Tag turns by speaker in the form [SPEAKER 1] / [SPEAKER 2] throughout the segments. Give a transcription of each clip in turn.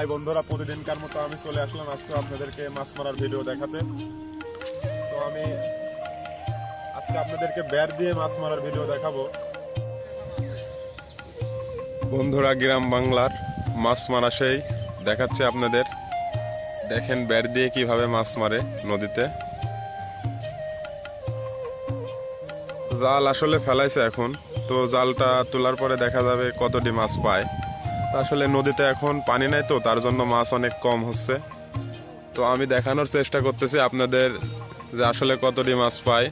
[SPEAKER 1] High বন্ধুরা, প্রতিদিনকার মতো আমি চলে আসলাম আজকে আপনাদেরকে মাছ মারার ভিডিও দেখাতে। তো আমি আজকে আপনাদেরকে ব্যাট দিয়ে মাছ মারার ভিডিও দেখাবো। বন্ধুরা, গ্রাম বাংলার মাছ মারা সেই দেখাচ্ছে আপনাদের। দেখেন ব্যাট দিয়ে কিভাবে মাছ মারে নদীতে। জাল আসলে ফেলাইছে এখন, তো জালটা তোলার পরে দেখা যাবে কতটি মাছ পায়। আসলে নদীতে এখন পানি নাই, তো তার জন্য মাছ অনেক কম হচ্ছে। তো আমি দেখানোর চেষ্টা করতেছি আপনাদের যে আসলে কতটি মাছ পায়।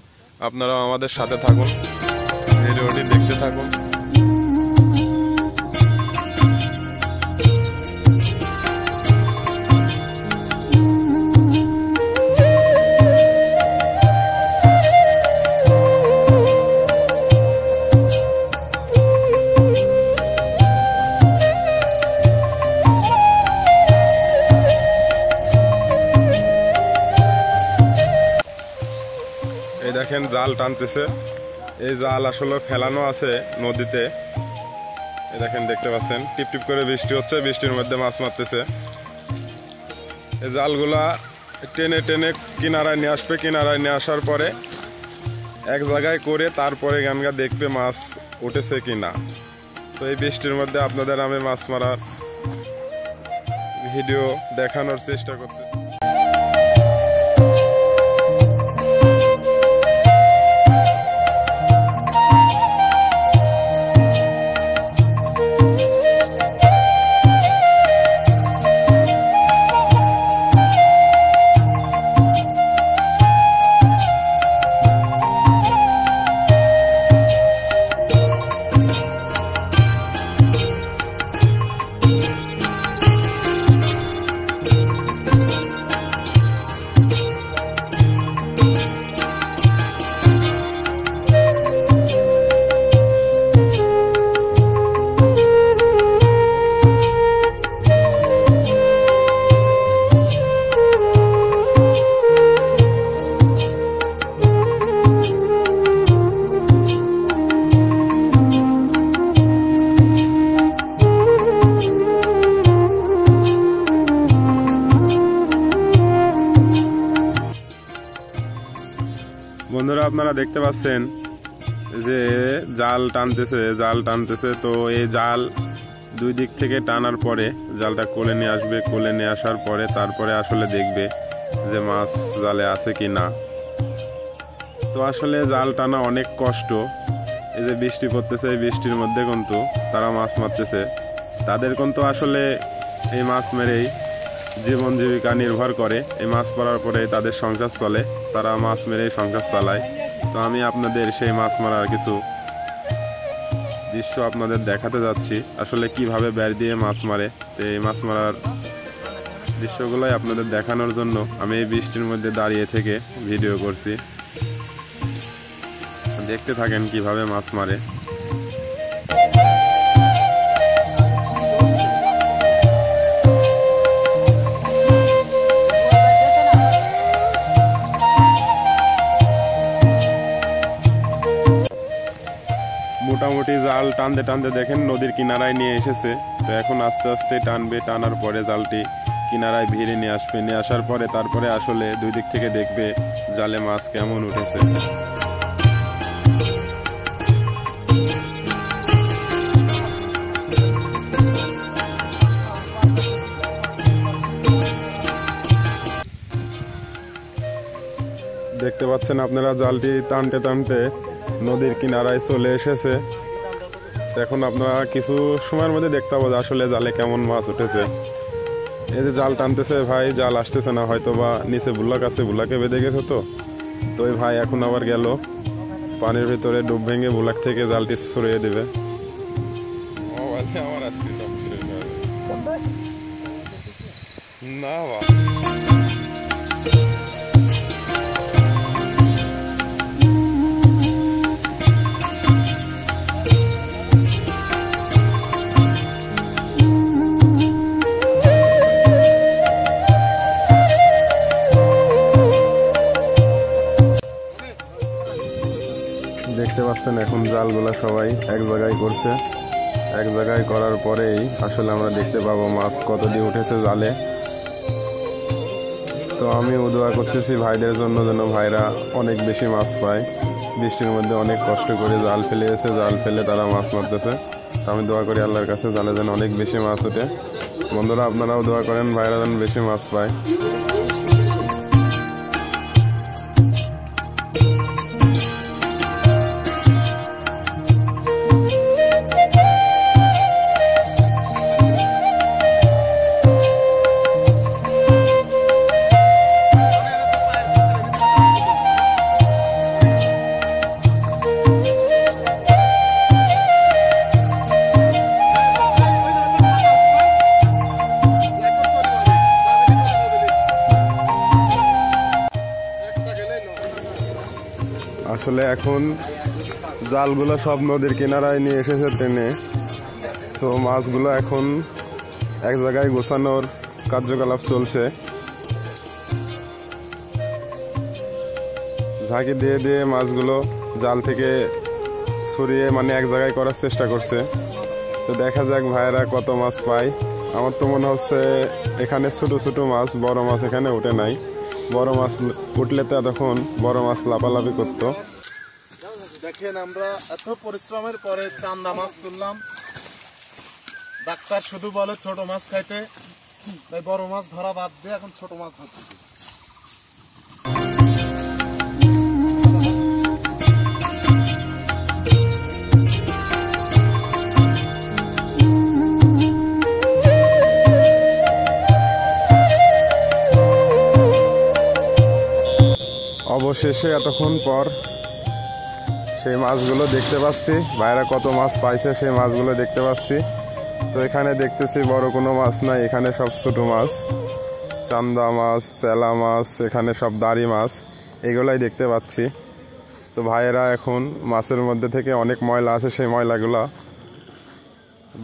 [SPEAKER 1] আপনারাও আমাদের সাথে থাকুন, ভিডিওটি দেখতে থাকুন। এই দেখেন জাল টানতেছে। এই জাল আসলে ফেলানো আছে নদীতে। এই দেখেন, দেখতে পাচ্ছেন টিপ টিপ করে বৃষ্টি হচ্ছে, বৃষ্টির মধ্যে মাছ মারতেছে। এই জালগুলা টেনে টেনে কিনারায় নিয়ে আসবে। কিনারায় নিয়ে আসার পরে এক জায়গায় করে তারপরে গানগা দেখবে মাছ উঠেছে কিনা। তো এই বৃষ্টির মধ্যে আপনাদের আমি মাছ মারার ভিডিও দেখানোর চেষ্টা করতে। বন্ধুরা, আপনারা দেখতে পাচ্ছেন যে জাল টানতেছে। তো এই জাল দুই দিক থেকে টানার পরে জালটা কোলে নিয়ে আসবে। কোলে নিয়ে আসার পরে তারপরে আসলে দেখবে যে মাছ জালে আছে কি না। তো আসলে জাল টানা অনেক কষ্ট। এই যে বৃষ্টি পড়তেছে, এই বৃষ্টির মধ্যে কিন্তু তারা মাছ মারতেছে। তাদের কিন্তু আসলে এই মাছ মেরেই জীবন জীবিকা নির্ভর করে। এই মাছ পড়ার পরে তাদের সংসার চলে, তারা মাছ মেরেই সংসার চালায়। তো আমি আপনাদের সেই মাছ মারার কিছু দৃশ্য আপনাদের দেখাতে যাচ্ছি, আসলে কিভাবে ব্যাট দিয়ে মাছ মারে। তো এই মাছ মারার দৃশ্যগুলোই আপনাদের দেখানোর জন্য আমি এই বৃষ্টির মধ্যে দাঁড়িয়ে থেকে ভিডিও করছি। দেখতে থাকেন কিভাবে মাছ মারে। মোটামুটি জাল টানতে টানতে দেখেন নদীর কিনারায় নিয়ে এসেছে। তো এখন আস্তে আস্তে টানবে, টানার পরে জালটি কিনারায় ভিড়ে নিয়ে আসবে। নিয়ে আসার পরে তারপরে আসলে দুই দিক থেকে দেখবে জালে মাছ কেমন উঠেছে। দেখতে পাচ্ছেন আপনারা, জালটি টানতে টানতে নদীর কিনারায় চলে এসেছে। এখন আপনারা কিছু সময়ের মধ্যে দেখতে পাবো আসলে জালে কেমন মাছ উঠেছে। এই যে জাল টানতেছে ভাই, জাল আসতেছে না, হয়তো বা নিচে বুলাক আছে, বুলাকে বেঁধে গেছে। তো ওই ভাই এখন আবার গেল পানির ভিতরে, ডুব ভেঙে বুলাক থেকে জালটি সরিয়ে দেবে। না দেখতে পাচ্ছেন এখন জালগুলা সবাই এক জায়গায় করছে। এক জায়গায় করার পরেই আসলে আমরা দেখতে পাবো মাছ কতটি উঠেছে জালে। তো আমি দোয়া করতেছি ভাইদের জন্য যেন ভাইরা অনেক বেশি মাছ পায়। বৃষ্টির মধ্যে অনেক কষ্ট করে জাল ফেলেছে, জাল ফেলে তারা মাছ মারতেছে। আমি দোয়া করি আল্লাহর কাছে জালে যেন অনেক বেশি মাছ ওঠে। বন্ধুরা আপনারাও দোয়া করেন ভাইরা যেন বেশি মাছ পায়। আসলে এখন জালগুলো সব নদীর কিনারায় নিয়ে এসেছে টেনে। তো মাছগুলো এখন এক জায়গায় গোছানোর কার্যকলাপ চলছে। ঝাঁকি দিয়ে দিয়ে মাছগুলো জাল থেকে সরিয়ে মানে এক জায়গায় করার চেষ্টা করছে। তো দেখা যাক ভাইয়েরা কত মাছ পায়। আমার তো মনে হচ্ছে এখানে ছোট ছোট মাছ, বড় মাছ এখানে উঠে নাই। বড় মাছ উঠলে তো তখন বড় মাছ লাফালাফি করতো।
[SPEAKER 2] দেখেন আমরা এত পরিশ্রমের পরে চান্দা মাছ তুললাম। ডাক্তার শুধু বলে ছোট মাছ খাইতে, তাই বড় মাছ ধরা বাদ দিয়ে এখন ছোট মাছ ধরতেছি।
[SPEAKER 1] অবশেষে এতক্ষণ পর সেই মাছগুলো দেখতে পাচ্ছি। ভাইরা কত মাছ পাইছে সেই মাছগুলো দেখতে পাচ্ছি। তো এখানে দেখতেছি বড় কোনো মাছ নাই, এখানে সব ছোট মাছ, চান্দা মাছ, চেলা মাছ, এখানে সব দাড়ি মাছ, এগুলাই দেখতে পাচ্ছি। তো ভাইয়েরা এখন মাছের মধ্যে থেকে অনেক ময়লা আছে, সেই ময়লাগুলো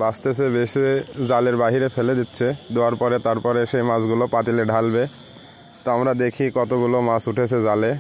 [SPEAKER 1] বাঁচতেছে বেশি জালের বাহিরে ফেলে দিচ্ছে। দেওয়ার পরে তারপরে সেই মাছগুলো পাতিলে ঢালবে। তো আমরা দেখি কতগুলো মাছ উঠেছে জালে।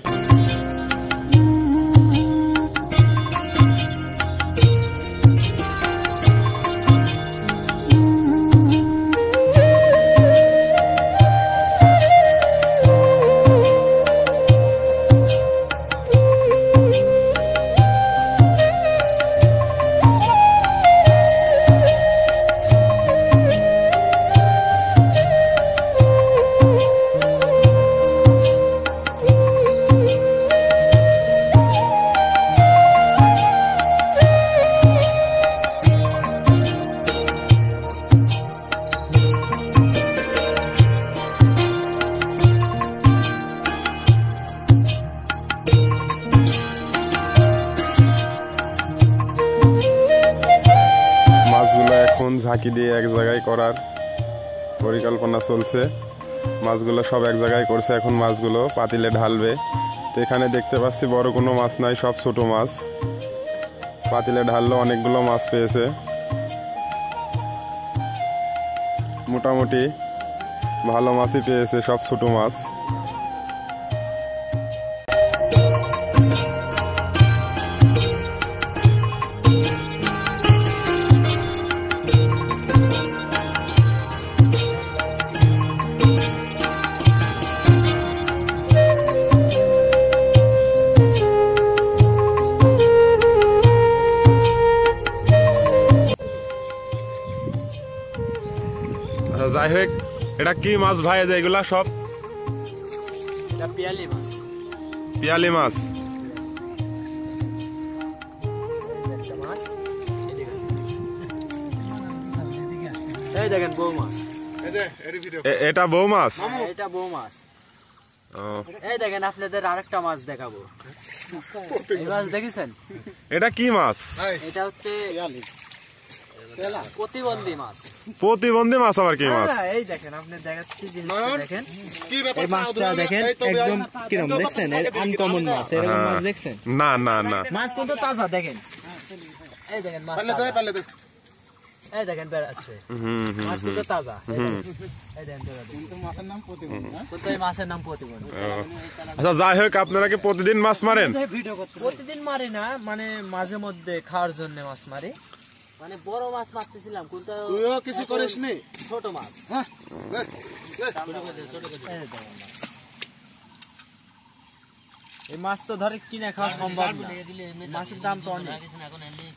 [SPEAKER 1] ঝাঁকি দিয়ে এক জায়গায় করার পরিকল্পনা চলছে। মাছগুলো সব এক জায়গায় করছে, এখন মাছগুলো পাতিলে ঢালবে। তো এখানে দেখতে পাচ্ছি বড় কোনো মাছ নাই, সব ছোট মাছ। পাতিলে ঢাললো, অনেকগুলো মাছ পেয়েছে। মোটামুটি ভালো মাছই পেয়েছে, সব ছোট মাছ। যাই হোক, এটা কি মাছ ভাই? এগুলা সব
[SPEAKER 3] পিয়ালি মাছ।
[SPEAKER 1] পিয়ালি মাছ।
[SPEAKER 3] এই দেখেন বউ মাছ।
[SPEAKER 1] এটা বউ মাছ।
[SPEAKER 3] এটা বউ মাছ। এই দেখেন আপনাদের আরেকটা মাছ দেখাবো। এই মাছ দেখেছেন?
[SPEAKER 1] এটা কি মাছ?
[SPEAKER 3] এটা হচ্ছে প্রতিবন্ধী মাছ।
[SPEAKER 1] প্রতিবন্ধী মাছ আবার কি মাছ?
[SPEAKER 3] এই দেখেন আপনি দেখাচ্ছি, দেখেন এই মাছটা দেখেন, একদম কিরকম দেখছেন? আনকমন মাছ। এরকম মাছ দেখছেন?
[SPEAKER 1] না না না,
[SPEAKER 3] মাছ কিন্তু তাজা। দেখেন এই দেখেন মাছ, এই দেখেন বেড়াচ্ছে মাছ কিন্তু তাজা। এই দেখেন কিন্তু মাছের নাম প্রতিবন্ধী। মাছের নাম প্রতিবন্ধী।
[SPEAKER 1] আচ্ছা যাই হোক, আপনারা কি প্রতিদিন মাছ মারেন?
[SPEAKER 3] প্রতিদিন মারি না, মানে মাঝে মধ্যে খাওয়ার জন্য মাছ মারি। মানে বড় মাছ মারতেছিলাম কিন্তু
[SPEAKER 2] তুইও কিছু করিস নি।
[SPEAKER 3] ছোট মাছ।
[SPEAKER 2] হ্যাঁ
[SPEAKER 3] এই মাছ তো ধরে কিনে খাওয়া সম্ভব না, মাছের দাম তো অনেক।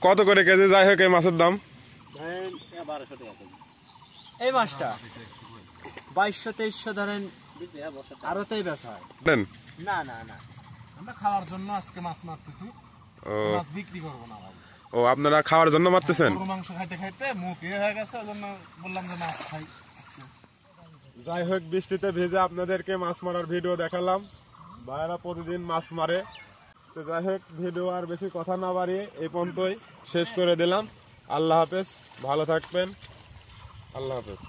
[SPEAKER 1] কত করে কেজি যাই হোক এই মাছের দাম?
[SPEAKER 3] এই মাছটা 2200-2300 ধরেন, আরোতেই বেচা হয়।
[SPEAKER 1] দেন।
[SPEAKER 3] না না না,
[SPEAKER 2] আমরা খাওয়ার জন্য আজকে মাছ মারতেছি,
[SPEAKER 1] ও
[SPEAKER 2] মাছ বিক্রি করবো না ভাই।
[SPEAKER 1] ও আপনারা খাওয়ার জন্য মারতেছেন?
[SPEAKER 2] গরুর মাংস খাইতে খাইতে মুখ ইয়ে হয়ে গেছে, ওই জন্য বললাম যে মাছ খাই আজকে।
[SPEAKER 1] যাই হোক বৃষ্টিতে ভেজে আপনাদেরকে মাছ মারার ভিডিও দেখালাম। ভাইরা প্রতিদিন মাছ মারে। তো যাই হোক ভিডিও আর বেশি কথা না বাড়িয়ে এই পর্যন্তই শেষ করে দিলাম। আল্লাহ হাফেজ, ভালো থাকবেন। আল্লাহ হাফেজ।